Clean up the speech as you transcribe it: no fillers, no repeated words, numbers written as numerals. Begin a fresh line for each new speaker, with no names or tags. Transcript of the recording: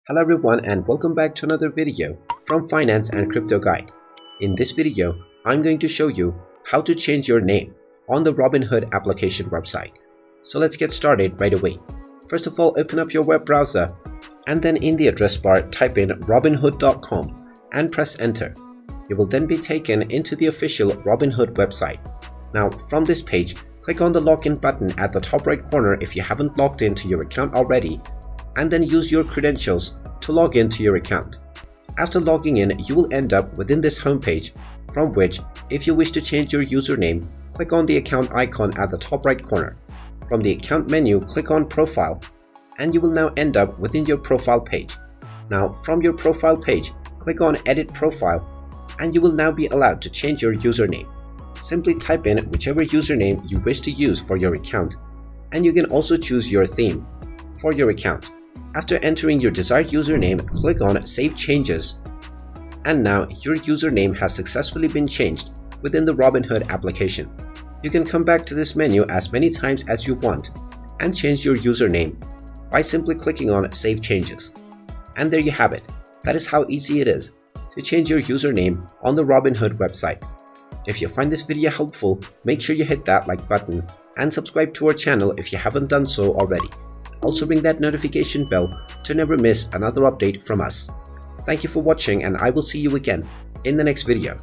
Hello everyone and welcome back to another video from Finance and Crypto Guide. In this video, I'm going to show you how to change your name on the Robinhood application website. So let's get started right away. First of all, open up your web browser and then in the address bar type in robinhood.com and press enter. You will then be taken into the official Robinhood website. Now from this page, click on the login button at the top right corner if you haven't logged into your account already, and then use your credentials to log into your account. After logging in, you will end up within this homepage, from which, if you wish to change your username, click on the account icon at the top right corner. From the account menu, click on Profile, and you will now end up within your profile page. Now, from your profile page, click on Edit Profile, and you will now be allowed to change your username. Simply type in whichever username you wish to use for your account, and you can also choose your theme for your account. After entering your desired username, click on Save Changes, and now your username has successfully been changed within the Robinhood application. You can come back to this menu as many times as you want and change your username by simply clicking on Save Changes. And there you have it. That is how easy it is to change your username on the Robinhood website. If you find this video helpful, make sure you hit that like button and subscribe to our channel if you haven't done so already. Also ring that notification bell to never miss another update from us. Thank you for watching and I will see you again in the next video.